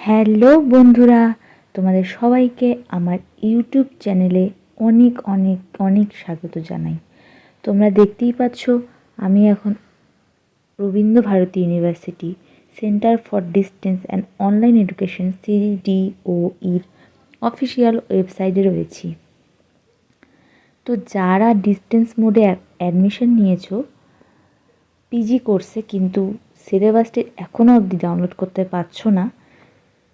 Hello বন্ধুরা, তোমাদের সবাইকে আমার ইউটিউব চ্যানেলে অনেক অনেক অনেক স্বাগত জানাই। তোমরা দেখতেই পাচ্ছ আমি এখন Rabindra Bharati university centre for distance and online education CDOEর অফিসিয়াল ওয়েবসাইটে রয়েছি। তো যারা ডিস্টেন্স মোডে অ্যাডমিশন নিয়েছো পিজি কোর্সে কিন্তু সিলেবাসটি এখনও অবধি ডাউনলোড করতে পারছো না,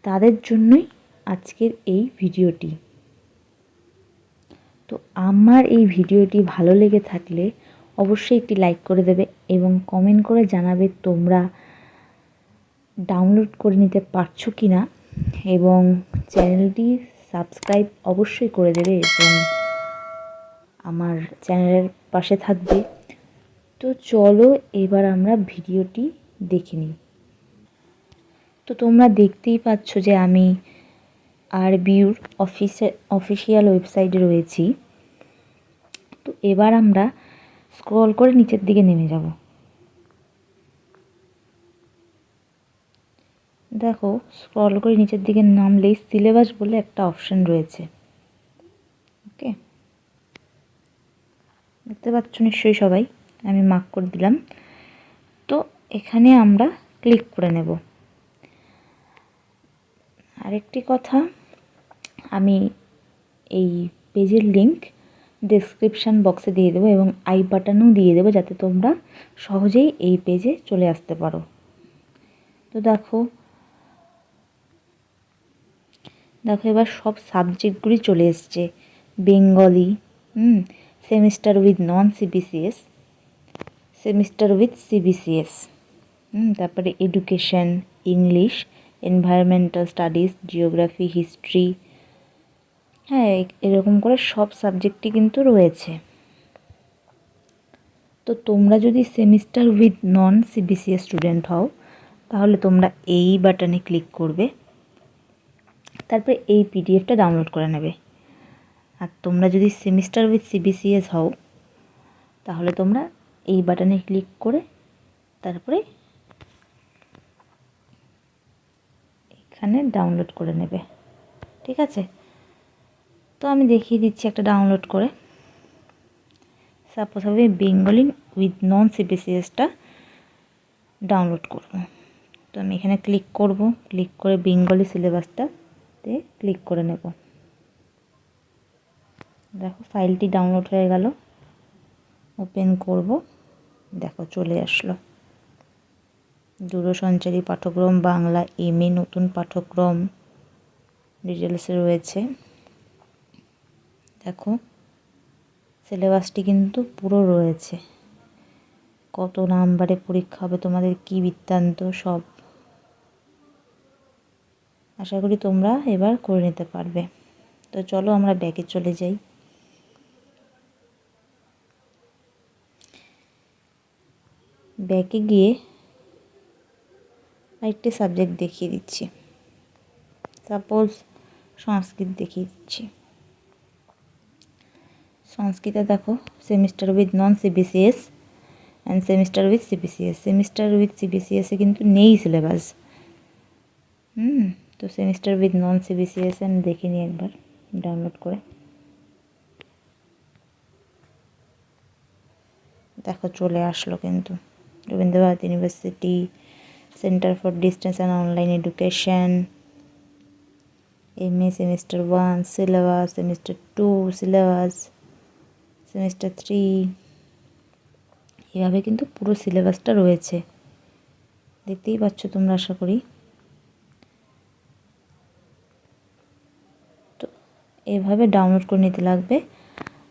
তাদের জন্যই আজকের এই ভিডিওটি। তো আমার এই ভিডিওটি ভালো লেগে থাকলে অবশ্যই একটি লাইক করে দেবে এবং কমেন্ট করে জানাবে তোমরা ডাউনলোড করে নিতে পারছো কি না, এবং চ্যানেলটি সাবস্ক্রাইব অবশ্যই করে দেবে এবং আমার চ্যানেলের পাশে থাকবে। তো চলো এবার আমরা ভিডিওটি দেখে নিই। তো তোমরা দেখতেই পাচ্ছ যে আমি আরবিউর অফিসিয়াল ওয়েবসাইটে রয়েছি। তো এবার আমরা স্ক্রল করে নিচের দিকে নেমে যাব। দেখো, স্ক্রল করে নিচের দিকে নামলেই সিলেবাস বলে একটা অপশন রয়েছে। ওকে, দেখতে পাচ্ছ নিশ্চয়ই সবাই, আমি মার্ক করে দিলাম। তো এখানে আমরা ক্লিক করে নেব। আরেকটি কথা, আমি এই পেজের লিংক ডেসক্রিপশান বক্সে দিয়ে দেবো এবং আই বাটনেও দিয়ে দেবো, যাতে তোমরা সহজেই এই পেজে চলে আসতে পারো। তো দেখো এবার সব সাবজেক্টগুলি চলে এসছে। Bengali, semester with non CBCS, semester with CBCS, তারপরে education, English, environmental studies, geography, history, হ্যাঁ এরকম করে সব সাবজেক্টই কিন্তু রয়েছে। তো তোমরা যদি semester with non CBCS student হও তাহলে তোমরা এই বাটনে ক্লিক করবে, তারপরে এই পিডিএফটা ডাউনলোড করে নেবে। আর তোমরা যদি সেমিস্টার উইথ সিবিসিএস হও তাহলে তোমরা এই বাটনে ক্লিক করে তারপরে এখানে ডাউনলোড করে নেবে। ঠিক আছে, তো আমি দেখিয়ে দিচ্ছি একটা ডাউনলোড করে। সাপোজ আমি বেঙ্গলি উইথ নন সিবিসিএসটা ডাউনলোড করব। তো আমি এখানে ক্লিক করব, ক্লিক করে বেঙ্গলি সিলেবাসটাতে ক্লিক করে নেব। দেখো ফাইলটি ডাউনলোড হয়ে গেল, ওপেন করব, দেখো চলে আসলো। দূরসঞ্চারী পাঠ্যক্রম বাংলা MA নতুন পাঠ্যক্রম ডিটেলসে রয়েছে। দেখো সিলেবাসটি কিন্তু পুরো রয়েছে, কত নাম্বারে পরীক্ষা হবে, তোমাদের কি বৃত্তান্ত, সব আশা করি তোমরা এবার করে নিতে পারবে। তো চলো আমরা ব্যাকে চলে যাই। ব্যাকে গিয়ে আরেকটি সাবজেক্ট দেখিয়ে দিচ্ছি, সাপোজ সংস্কৃত দেখিয়ে দিচ্ছি। সংস্কৃতে দেখো semester with non CBCS and semester with CBCS. Semester with সিবিসিএসে কিন্তু নেই সিলেবাস। তো সেমিস্টার উইথ নন সিবিসিএস আমি দেখে নিই একবার ডাউনলোড করে। দেখো চলে আসলো কিন্তু Rabindra Bharati university centre for distance and online education, MA semester 1 syllabus, semester 2 syllabus, semester 3, এভাবে কিন্তু পুরো সিলেবাসটা রয়েছে, দেখতেই পাচ্ছ তোমরা আশা করি। তো এভাবে ডাউনলোড করে নিতে লাগবে,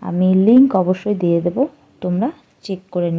আমি লিংক অবশ্যই দিয়ে দেবো, তোমরা চেক করে নিও।